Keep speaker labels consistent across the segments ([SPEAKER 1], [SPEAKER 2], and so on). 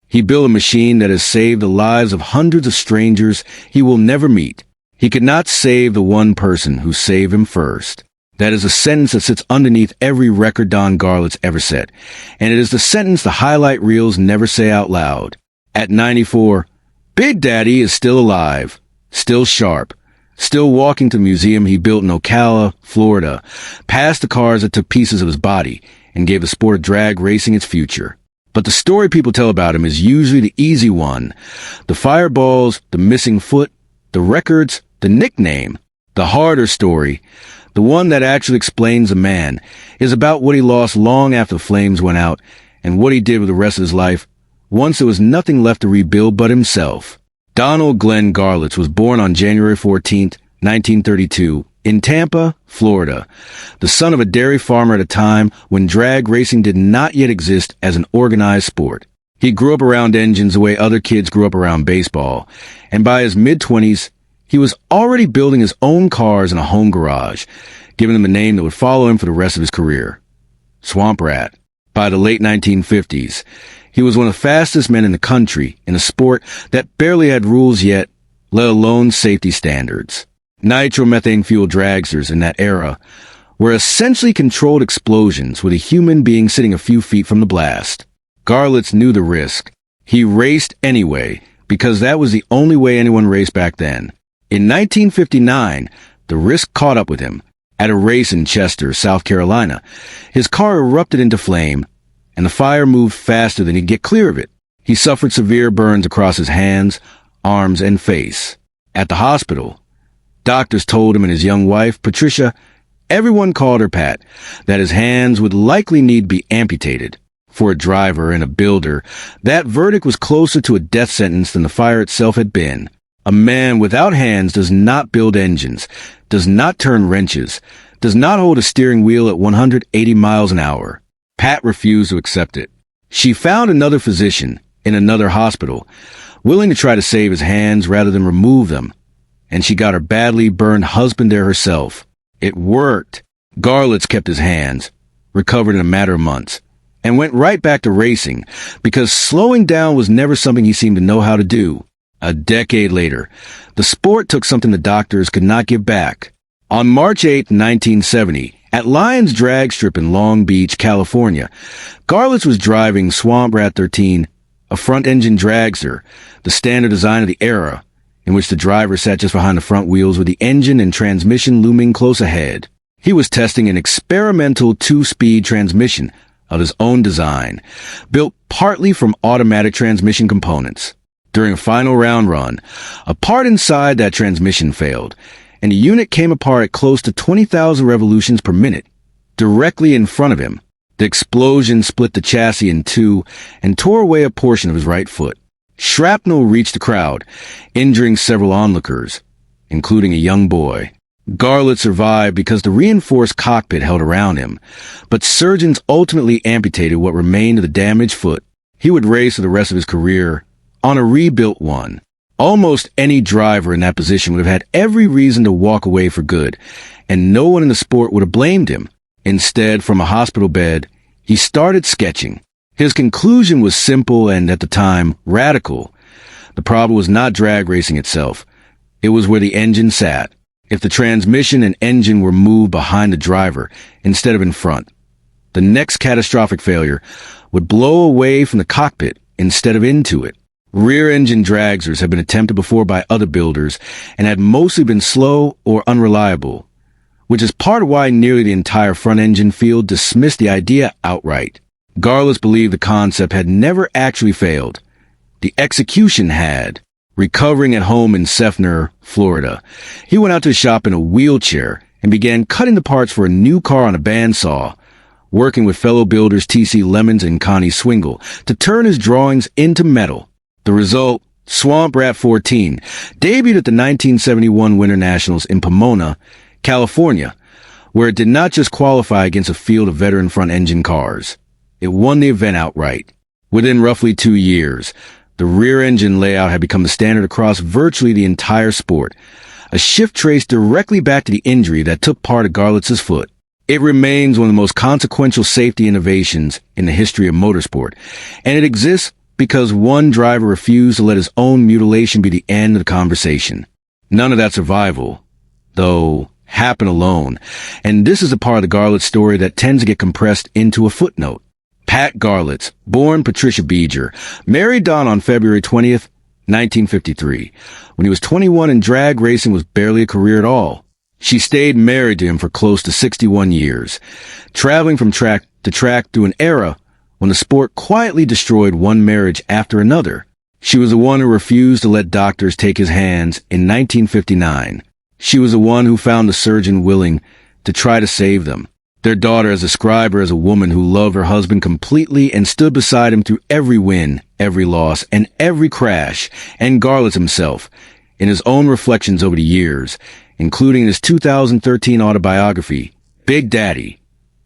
[SPEAKER 1] He built a machine that has saved the lives of hundreds of strangers he will never meet. He could not save the one person who saved him first. That is a sentence that sits underneath every record Don Garlits ever set, and it is the sentence the highlight reels never say out loud. At 94, Big Daddy is still alive, still sharp, still walking to the museum he built in Ocala, Florida, past the cars that took pieces of his body and gave the sport of drag racing its future. But the story people tell about him is usually the easy one. The fireballs, the missing foot, the records, the nickname. The harder story, the one that actually explains the man, is about what he lost long after the flames went out and what he did with the rest of his life once there was nothing left to rebuild but himself. Donald Glenn Garlits was born on January 14, 1932, in Tampa, Florida, the son of a dairy farmer at a time when drag racing did not yet exist as an organized sport. He grew up around engines the way other kids grew up around baseball, and by his mid-20s, he was already building his own cars in a home garage, giving them a name that would follow him for the rest of his career. Swamp Rat. By the late 1950s, he was one of the fastest men in the country in a sport that barely had rules yet, let alone safety standards. Nitromethane-fueled dragsters in that era were essentially controlled explosions with a human being sitting a few feet from the blast. Garlits knew the risk. He raced anyway, because that was the only way anyone raced back then. In 1959, the risk caught up with him. At a race in Chester, South Carolina, his car erupted into flame, and the fire moved faster than he'd get clear of it. He suffered severe burns across his hands, arms, and face. At the hospital, doctors told him and his young wife, Patricia, everyone called her Pat, that his hands would likely need to be amputated. For a driver and a builder, that verdict was closer to a death sentence than the fire itself had been. A man without hands does not build engines, does not turn wrenches, does not hold a steering wheel at 180 miles an hour. Pat refused to accept it. She found another physician in another hospital, willing to try to save his hands rather than remove them, and she got her badly burned husband there herself. It worked. Garlits kept his hands, recovered in a matter of months, and went right back to racing, because slowing down was never something he seemed to know how to do. A decade later, the sport took something the doctors could not give back. On March 8, 1970, at Lyons Drag Strip in Long Beach, California, Garlits was driving Swamp Rat 13, a front-engine dragster, the standard design of the era, in which the driver sat just behind the front wheels with the engine and transmission looming close ahead. He was testing an experimental 2-speed transmission of his own design, built partly from automatic transmission components. During a final round run, a part inside that transmission failed, and the unit came apart at close to 20,000 revolutions per minute. Directly in front of him, the explosion split the chassis in two and tore away a portion of his right foot. Shrapnel reached the crowd, injuring several onlookers, including a young boy. Garlits survived because the reinforced cockpit held around him, but surgeons ultimately amputated what remained of the damaged foot. He would race for the rest of his career on a rebuilt one. Almost any driver in that position would have had every reason to walk away for good, and no one in the sport would have blamed him. Instead, from a hospital bed, he started sketching. His conclusion was simple and, at the time, radical. The problem was not drag racing itself. It was where the engine sat. If the transmission and engine were moved behind the driver instead of in front, the next catastrophic failure would blow away from the cockpit instead of into it. Rear-engine dragsters had been attempted before by other builders and had mostly been slow or unreliable, which is part of why nearly the entire front-engine field dismissed the idea outright. Garlits believed the concept had never actually failed. The execution had. Recovering at home in Seffner, Florida, he went out to his shop in a wheelchair and began cutting the parts for a new car on a bandsaw, working with fellow builders T.C. Lemons and Connie Swingle to turn his drawings into metal. The result, Swamp Rat 14, debuted at the 1971 Winter Nationals in Pomona, California, where it did not just qualify against a field of veteran front-engine cars. It won the event outright. Within roughly 2 years, the rear-engine layout had become the standard across virtually the entire sport, a shift traced directly back to the injury that took part of Garlits' foot. It remains one of the most consequential safety innovations in the history of motorsport, and it exists because one driver refused to let his own mutilation be the end of the conversation. None of that survival, though, happened alone, and this is a part of the Garlits story that tends to get compressed into a footnote. Pat Garlits, born Patricia Beeger, married Don on February 20th, 1953. When he was 21 and drag racing was barely a career at all. She stayed married to him for close to 61 years, traveling from track to track through an era when the sport quietly destroyed one marriage after another. She was the one who refused to let doctors take his hands in 1959. She was the one who found the surgeon willing to try to save them. Their daughter has described her as a woman who loved her husband completely and stood beside him through every win, every loss, and every crash. And Garlits himself, in his own reflections over the years, including his 2013 autobiography, Big Daddy,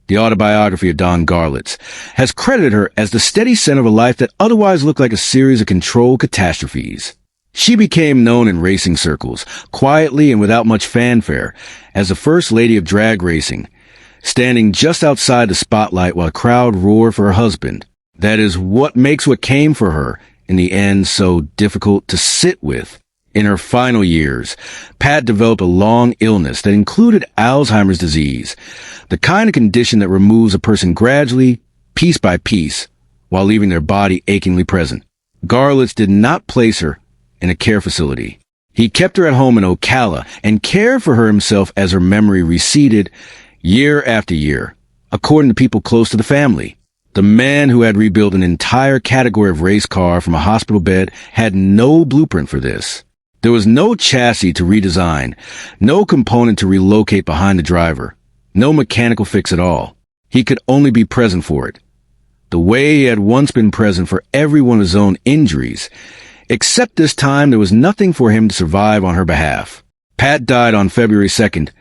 [SPEAKER 1] the autobiography of Don Garlits, has credited her as the steady center of a life that otherwise looked like a series of controlled catastrophes. She became known in racing circles, quietly and without much fanfare, as the first lady of drag racing, standing just outside the spotlight while the crowd roared for her husband. That is what makes what came for her, in the end, so difficult to sit with. In her final years, Pat developed a long illness that included Alzheimer's disease, the kind of condition that removes a person gradually, piece by piece, while leaving their body achingly present. Garlits did not place her in a care facility. He kept her at home in Ocala and cared for her himself as her memory receded year after year, according to people close to the family. The man who had rebuilt an entire category of race car from a hospital bed had no blueprint for this. There was no chassis to redesign, no component to relocate behind the driver, no mechanical fix at all. He could only be present for it, the way he had once been present for every one of his own injuries. Except this time, there was nothing for him to survive on her behalf. Pat died on February 2nd,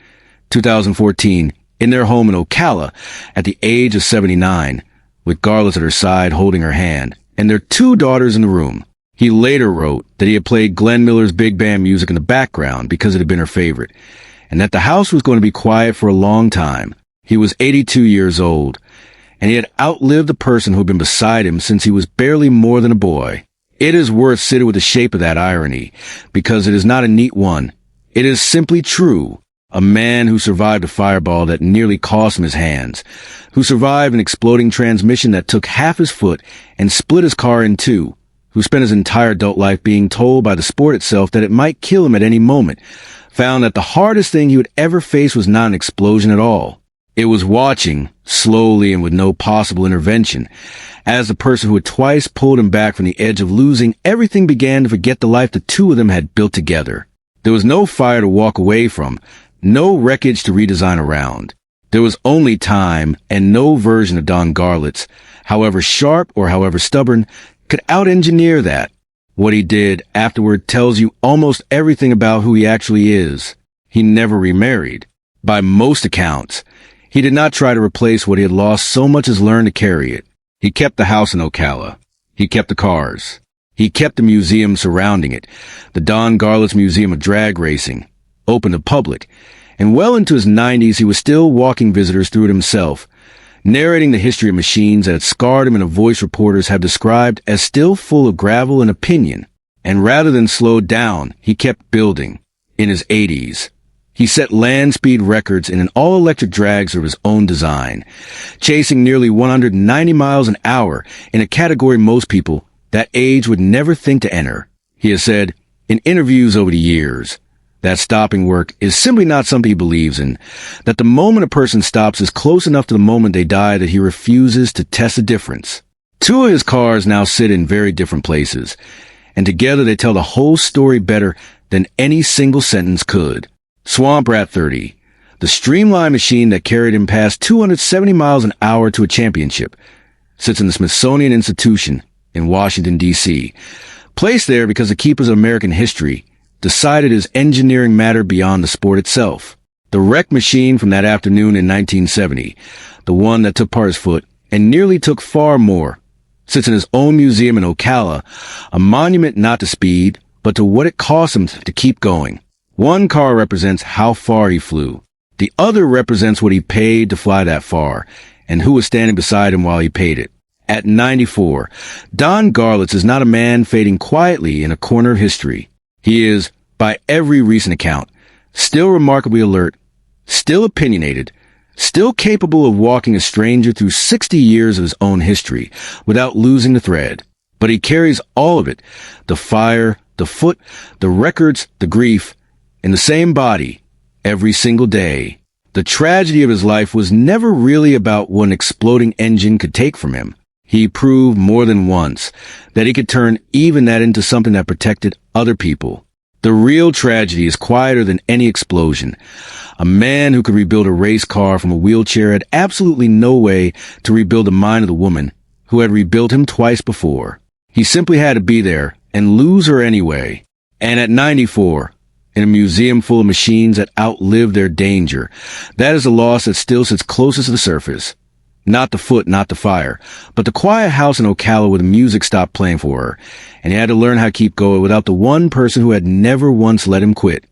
[SPEAKER 1] 2014, in their home in Ocala at the age of 79, with Garlits at her side holding her hand, and their 2 daughters in the room. He later wrote that he had played Glenn Miller's big band music in the background because it had been her favorite, and that the house was going to be quiet for a long time. He was 82 years old, and he had outlived the person who had been beside him since he was barely more than a boy. It is worth sitting with the shape of that irony, because it is not a neat one. It is simply true. A man who survived a fireball that nearly cost him his hands, who survived an exploding transmission that took half his foot and split his car in two, who spent his entire adult life being told by the sport itself that it might kill him at any moment, found that the hardest thing he would ever face was not an explosion at all. It was watching, slowly and with no possible intervention, as the person who had twice pulled him back from the edge of losing everything began to forget the life the two of them had built together. There was no fire to walk away from, no wreckage to redesign around. There was only time, and no version of Don Garlits, however sharp or however stubborn, could out-engineer that. What he did afterward tells you almost everything about who he actually is. He never remarried. By most accounts, he did not try to replace what he had lost so much as learn to carry it. He kept the house in Ocala. He kept the cars. He kept the museum surrounding it, the Don Garlits Museum of Drag Racing, open to public, and well into his 90s he was still walking visitors through it himself, narrating the history of machines that had scarred him in a voice reporters have described as still full of gravel and opinion. And rather than slow down, he kept building. In his 80s, he set land speed records in an all-electric dragster of his own design, chasing nearly 190 miles an hour in a category most people that age would never think to enter. He has said, in interviews over the years, that stopping work is simply not something he believes in, that the moment a person stops is close enough to the moment they die that he refuses to test the difference. 2 of his cars now sit in very different places, and together they tell the whole story better than any single sentence could. Swamp Rat 30, the streamlined machine that carried him past 270 miles an hour to a championship, sits in the Smithsonian Institution in Washington, D.C., placed there because the keepers of American history decided his engineering mattered beyond the sport itself. The wrecked machine from that afternoon in 1970, the one that took Parr's foot and nearly took far more, sits in his own museum in Ocala, a monument not to speed, but to what it cost him to keep going. One car represents how far he flew. The other represents what he paid to fly that far, and who was standing beside him while he paid it. At 94, Don Garlits is not a man fading quietly in a corner of history. He is, by every recent account, still remarkably alert, still opinionated, still capable of walking a stranger through 60 years of his own history without losing the thread. But he carries all of it, the fire, the foot, the records, the grief, in the same body, every single day. The tragedy of his life was never really about what an exploding engine could take from him. He proved more than once that he could turn even that into something that protected other people. The real tragedy is quieter than any explosion. A man who could rebuild a race car from a wheelchair had absolutely no way to rebuild the mind of the woman who had rebuilt him twice before. He simply had to be there and lose her anyway. And at 94, in a museum full of machines that outlived their danger, that is a loss that still sits closest to the surface. Not the foot, not the fire, but the quiet house in Ocala where the music stopped playing for her, and he had to learn how to keep going without the one person who had never once let him quit.